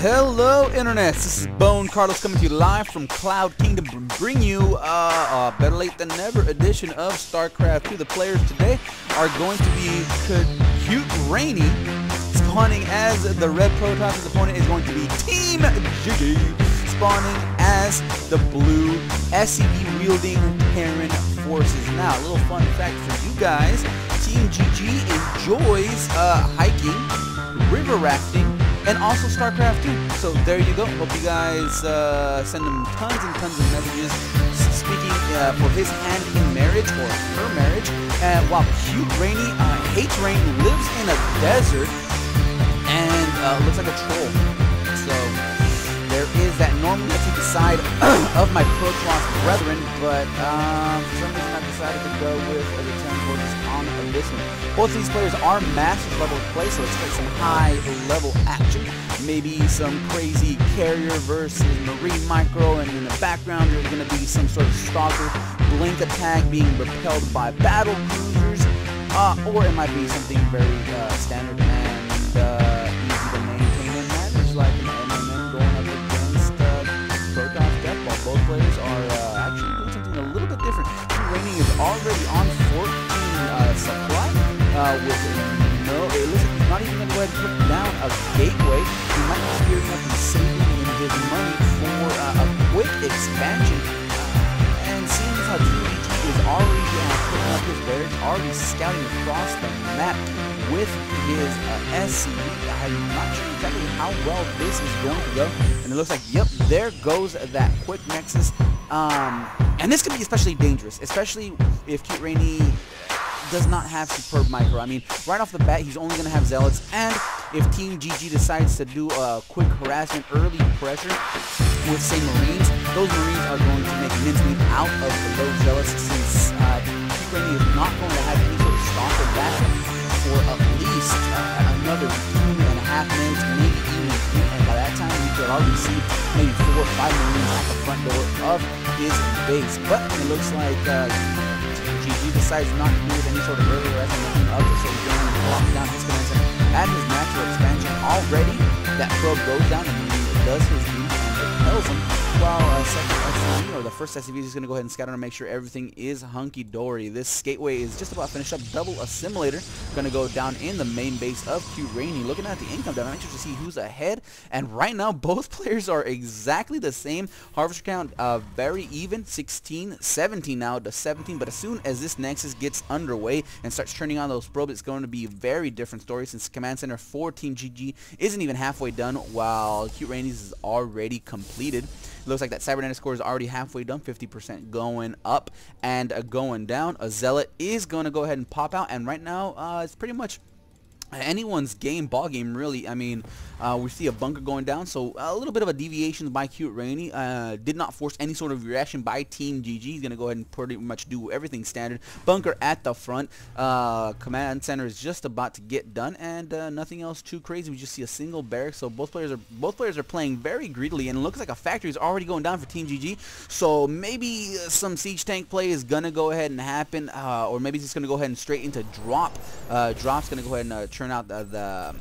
Hello Internet, this is BoneCarlos coming to you live from Cloud Kingdom to bring you a better late than never edition of StarCraft 2. The players today are going to be cuterainy, spawning as the red Protoss. His opponent is going to be TeamGG, spawning as the blue SCV wielding Terran forces. Now, a little fun fact for you guys, TeamGG enjoys hiking, river rafting, and also StarCraft 2. So there you go. Hope you guys send him tons and tons of messages speaking for his hand in marriage or her marriage. While cuterainy hates rain, lives in a desert, and looks like a troll. So there is that. Normally I take the side of my Protoss brethren, but for some reason I decided to go with the Terran forces on this one. Both of these players are Masters level play, so expect some high level action. Maybe some crazy carrier versus marine micro, and in the background there's going to be some sort of stalker blink attack being repelled by battle cruisers, or it might be something very standard and easy to maintain and manage, like an MMM going up against Protoss Death, while both players are actually doing something a little bit different. Cuterainy is already on 14 supply, with no, it looks like he's not even going to go ahead and put down a gateway. He might be gearing up and saving his money for a quick expansion. And seeing as how TeamGG is already putting up his barracks, already scouting across the map with his SCV, I'm not sure exactly how well this is going to go. And it looks like, yep, there goes that quick nexus. And this could be especially dangerous, especially if cuterainy does not have superb micro. I mean, right off the bat, he's only going to have zealots, and if TeamGG decides to do a quick harassment, early pressure with, say, marines, those marines are going to make mincemeat out of those zealots, since cuterainy is not going to have any sort of stalker backup for at least another 2.5 minutes, maybe even 3, and by that time we could already see maybe 4 or 5 marines at the front door of his base. But it looks like TeamGG decides not to do with any sort of early harassment of it, so he's going to lock down his command center at his natural expansion. Already, that probe goes down and does his duty and repels him, while second SCV, or the first SCV, is going to go ahead and scout and make sure everything is hunky-dory. This gateway is just about finished up. Double assimilator going to go down in the main base of cuterainy. Looking at the income down, I'm anxious to see who's ahead, and right now both players are exactly the same. Harvester count very even, 16, 17 now to 17, but as soon as this Nexus gets underway and starts turning on those probes, it's going to be a very different story, since command center for TeamGG isn't even halfway done, while cuterainy's is already completed. It looks like that cybernetic score is already halfway done, 50% going up and going down. A zealot is going to go ahead and pop out, and right now it's pretty much anyone's ball game really. I mean, we see a bunker going down, so a little bit of a deviation by cuterainy. Did not force any sort of reaction by TeamGG. He's going to go ahead and pretty much do everything standard. Bunker at the front. Command center is just about to get done, and nothing else too crazy. We just see a single barrack. So both players are playing very greedily, and it looks like a factory is already going down for TeamGG. So maybe some siege tank play is going to go ahead and happen, or maybe it's just going to go ahead and straight into drop. Drop's going to go ahead and turn out that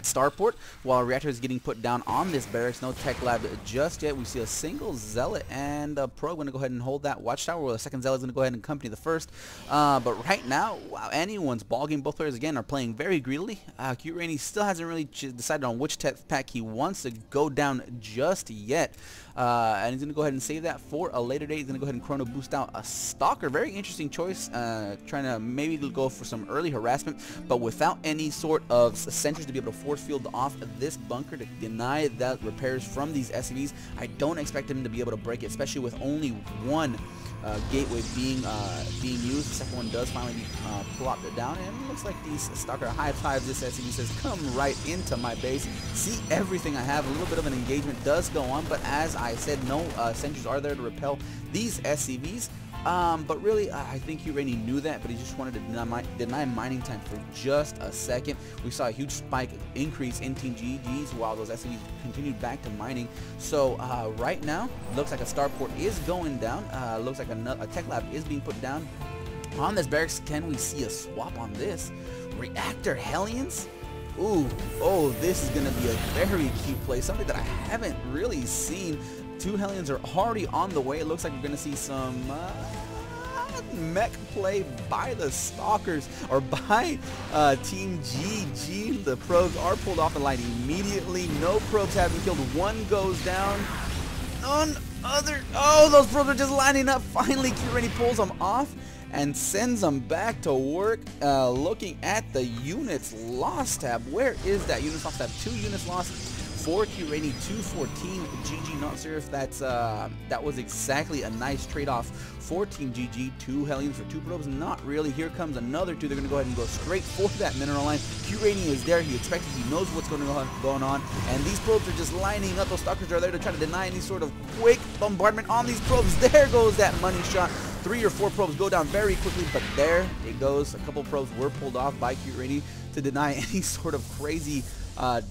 starport, while a reactor is getting put down on this barracks. No tech lab just yet. We see a single zealot and a probe going to go ahead and hold that watchtower, while the second zealot is going to go ahead and accompany the first. But right now, wow, anyone's ball game. Both players again are playing very greedily. Cuterainy still hasn't really decided on which tech pack he wants to go down just yet. And he's going to go ahead and save that for a later date. He's going to go ahead and chrono boost out a stalker. Very interesting choice. Trying to maybe go for some early harassment, but without any sort of sentries to be able to force field off this bunker to deny that repairs from these SCVs. I don't expect him to be able to break it, especially with only one gateway being used. The second one does finally be plopped down, and it looks like these stalker high fives. This SCV says, "Come right into my base, see everything I have." A little bit of an engagement does go on, but as I said, no sentries are there to repel these SCVs. But really, I think cuterainy knew that, but he just wanted to deny mining time for just a second. We saw a huge spike increase in TeamGG's while those SCVs continued back to mining. So right now, looks like a starport is going down. Looks like a tech lab is being put down on this barracks. Can we see a swap on this? Reactor Hellions Ooh, oh, this is going to be a very cute play, something that I haven't really seen. 2 Hellions are already on the way. It looks like we're going to see some mech play by the Stalkers, or by TeamGG. The probes are pulled off the line immediately. No probes have been killed. One goes down. Oh, those probes are just lining up. Finally, cuterainy pulls them off and sends them back to work. Looking at the units lost tab, where is that units lost tab? 2 units lost for cuterainy, 2 for TeamGG. Not sure if that's that was exactly a nice trade-off for TeamGG. 2 Hellions for 2 probes, not really. Here comes another 2. They're gonna go ahead and go straight for that mineral line. Cuterainy is there. He expected. He knows what's going on, and these probes are just lining up. Those Stalkers are there to try to deny any sort of quick bombardment on these probes. There goes that money shot. 3 or 4 probes go down very quickly, but there it goes. A couple probes were pulled off by cuterainy to deny any sort of crazy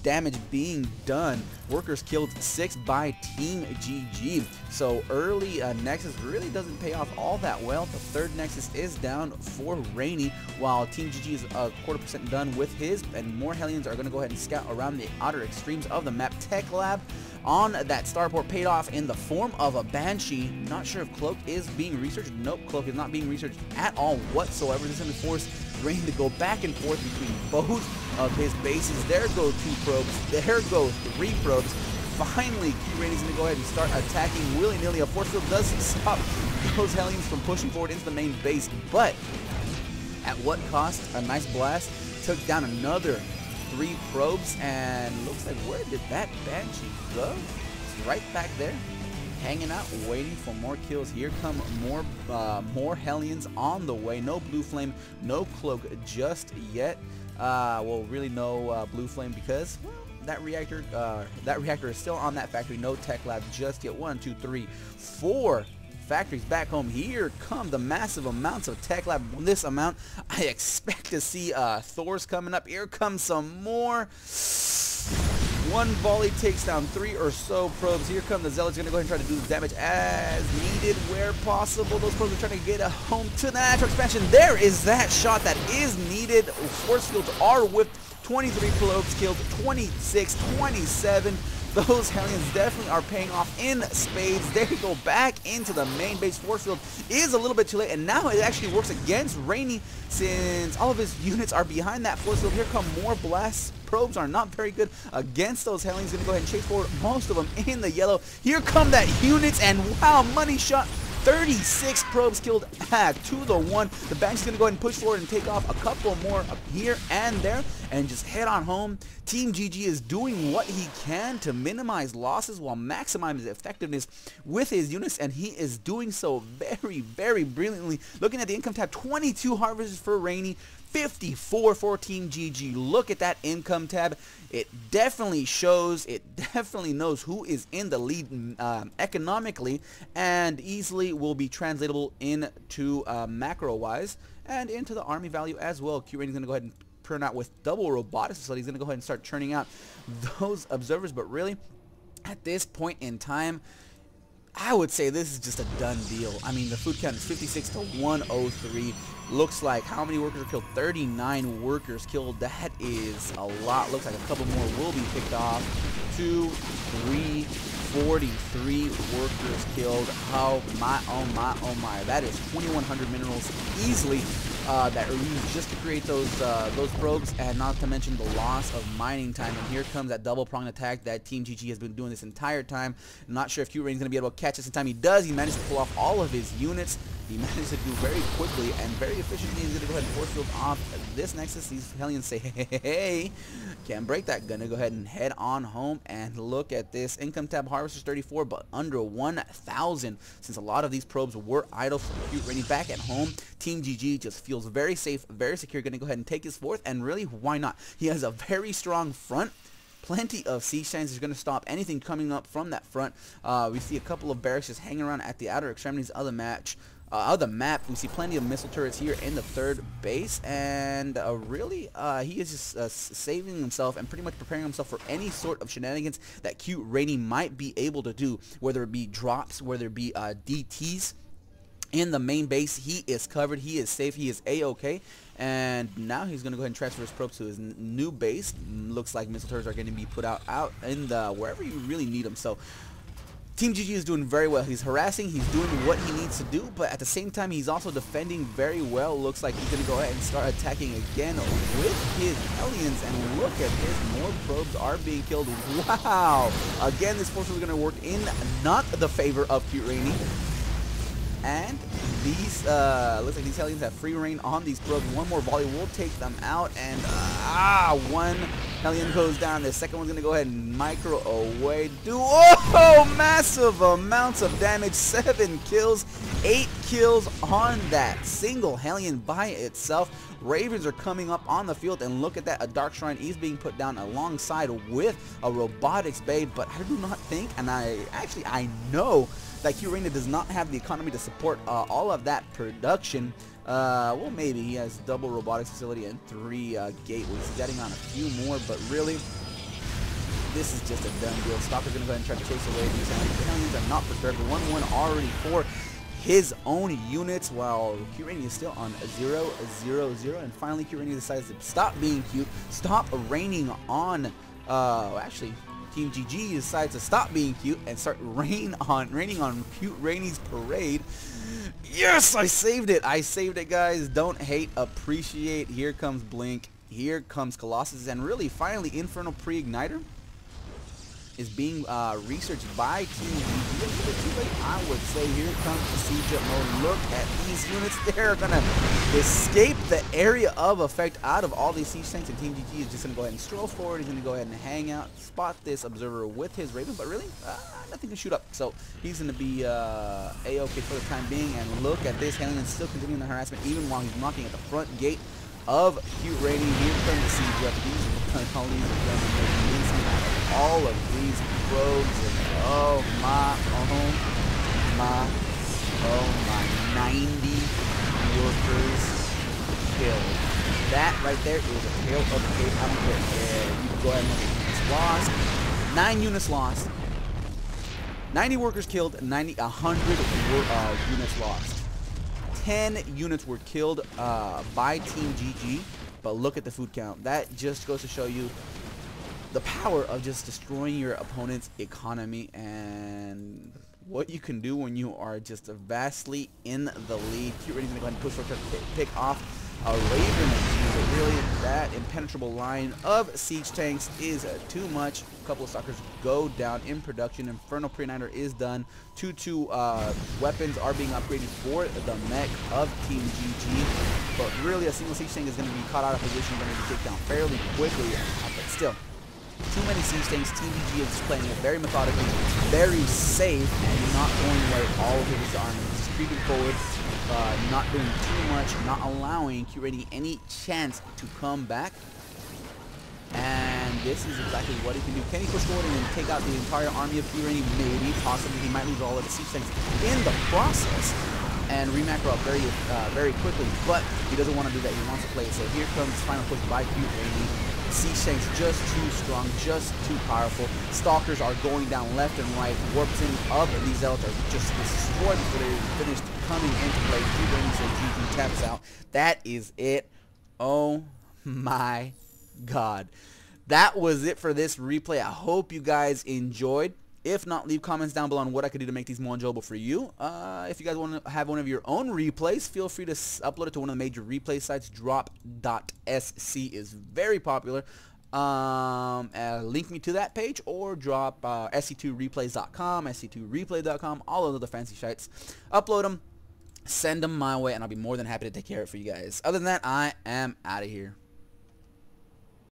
damage being done. Workers killed 6 by TeamGG. So early Nexus really doesn't pay off all that well. The 3rd Nexus is down for Rainy, while TeamGG is a 1/4% done with his, and more Hellions are going to go ahead and scout around the outer extremes of the map. Tech Lab on that starport paid off in the form of a Banshee. Not sure if Cloak is being researched. Nope, Cloak is not being researched at all whatsoever. This is going to force Rain to go back and forth between both of his bases. There go 2 probes. There go 3 probes. Finally, cuterainy is going to go ahead and start attacking willy-nilly. A force field does stop those Hellions from pushing forward into the main base, but at what cost? A nice blast took down another 3 probes, and looks like, where did that Banshee go? It's right back there, hanging out, waiting for more kills. Here come more Hellions on the way. No Blue Flame, no Cloak just yet. Well, really no Blue Flame, because, well, that reactor is still on that factory. No Tech Lab just yet. 1, 2, 3, 4 factories back home. Here come the massive amounts of Tech Lab. This amount, I expect to see Thors coming up. Here comes some more. One volley takes down 3 or so probes. Here come the Zealots, going to go ahead and try to do the damage as needed where possible. Those probes are trying to get home to the natural expansion. There is that shot that is needed. Force fields are whipped. 23 probes killed, 26, 27. Those Hellions definitely are paying off in spades. They go back into the main base. Force field is a little bit too late, and now it actually works against Rainy since all of his units are behind that force field. Here come more blasts. Probes are not very good against those Hellions. Going to go ahead and chase forward most of them in the yellow. Here come that units, and wow, money shot. 36 probes killed at 2-1. The Bank's going to go ahead and push forward and take off a couple more up here and there and just head on home. TeamGG is doing what he can to minimize losses while maximizing his effectiveness with his units, and he is doing so very, very brilliantly. Looking at the income tab, 22 harvests for Rainy, 54 for TeamGG. Look at that income tab. It definitely shows, it definitely knows who is in the lead economically, and easily will be translatable into macro-wise and into the army value as well. cuterainy is going to go ahead and turn out with double robotics, so he's going to go ahead and start churning out those observers. But really, at this point in time, I would say this is just a done deal. I mean, the food count is 56 to 103. Looks like how many workers are killed? 39 workers killed. That is a lot. Looks like a couple more will be picked off. 2, 3, 43 workers killed. Oh my, oh my, oh my. That is 2,100 minerals easily that are used just to create those probes, and not to mention the loss of mining time. And here comes that double pronged attack that TeamGG has been doing this entire time. I'm not sure if cuterainy is going to be able to catch us in time. He does. He managed to pull off all of his units. He managed to do very quickly and very efficiently. He's going to go ahead and force field off this Nexus. These Hellions say, hey, can't break that. Gonna go ahead and head on home. And look at this. Income tab harvesters 34, but under 1,000. Since a lot of these probes were idle for cuterainy back at home, TeamGG just feels very safe, very secure. Gonna go ahead and take his fourth, and really, why not? He has a very strong front. Plenty of siege stands is going to stop anything coming up from that front. We see a couple of barracks just hanging around at the outer extremities of the match. Of the map. We see plenty of missile turrets here in the third base, and really he is just saving himself and pretty much preparing himself for any sort of shenanigans that cuterainy might be able to do, whether it be drops, whether it be DTs. in the main base. He is covered. He is safe. He is A-okay. And now he's going to go ahead and transfer his probes to his new base. Looks like missile turrets are going to be put out in the wherever you really need them. So TeamGG is doing very well. He's harassing. He's doing what he needs to do. But at the same time, he's also defending very well. Looks like he's going to go ahead and start attacking again with his Hellions. And look at this. More probes are being killed. Wow. Again, this force is going to work in not the favor of cuterainy. And these, looks like these Hellions have free reign on these probes. One more volley will take them out, and one Hellion goes down. The second one's gonna go ahead and micro away. Massive amounts of damage. 7 kills, 8 kills on that single Hellion by itself. Ravens are coming up on the field, and look at that. A Dark Shrine is being put down alongside with a Robotics Bay, but I do not think, and I know that cuterainy does not have the economy to support all of that production. Well, maybe he has double robotics facility and 3 gateways. He's adding on a few more, but really, this is just a done deal. Stalker's going to go ahead and try to chase away these Hellions. The Hellions are not prepared. The 1-1 already for his own units, while cuterainy is still on 0-0-0. And finally, cuterainy decides to stop being cute, stop raining on, actually, TeamGG decides to stop being cute and start raining on cuterainy's parade. Yes, I saved it. I saved it, guys. Don't hate, appreciate. Here comes Blink. Here comes Colossus. And really, finally, Infernal Pre-Igniter is being researched by TeamGG. A little bit too late, I would say. Here comes the siege mode. Look at these units. They're going to escape the area of effect out of all these siege tanks, and TeamGG is just going to go ahead and stroll forward. He's going to go ahead and hang out, spot this observer with his Raven, but really, nothing to shoot up. So he's going to be A-okay for the time being, and look at this. Hellion still continuing the harassment even while he's knocking at the front gate of cuterainy. Here comes the siege up. These colonies are going to make mincemeat out of all of these probes, and oh my, 90 workers killed. That right there is a tail of the tape. I don't care. You can go ahead and look at units lost. 9 units lost. 90 workers killed. 100 units lost. 10 units were killed by TeamGG. But look at the food count. That just goes to show you the power of just destroying your opponent's economy and what you can do when you are just vastly in the lead. cuterainy going to go ahead and push for pick off a Raven. But really, that impenetrable line of siege tanks is too much. A couple of stalkers go down in production. Infernal Pre-Igniter is done. 2 weapons are being upgraded for the mech of TeamGG. But really, a single siege tank is going to be caught out of position, going to be taken down fairly quickly. But still, too many siege tanks. TeamGG is just playing it very methodically, very safe, and not throwing away all of his army. Just creeping forward, not doing too much, not allowing cuterainy any chance to come back. And this is exactly what he can do. Can he push forward and take out the entire army of cuterainy? Maybe, possibly. He might lose all of the siege tanks in the process and remacro up very quickly, but he doesn't want to do that. He wants to play it. So here comes final push by cuterainy. Siege tanks just too strong, just too powerful. Stalkers are going down left and right. Warping of these zealots are just destroyed before they finished coming into play. cuterainy says GG, taps out. That is it. Oh my god. That was it for this replay. I hope you guys enjoyed. If not, leave comments down below on what I could do to make these more enjoyable for you. If you guys want to have one of your own replays, feel free to upload it to one of the major replay sites. Drop.sc is very popular. Link me to that page, or drop sc2replays.com, sc2replay.com, all of the fancy sites. Upload them, send them my way, and I'll be more than happy to take care of it for you guys. Other than that, I am out of here.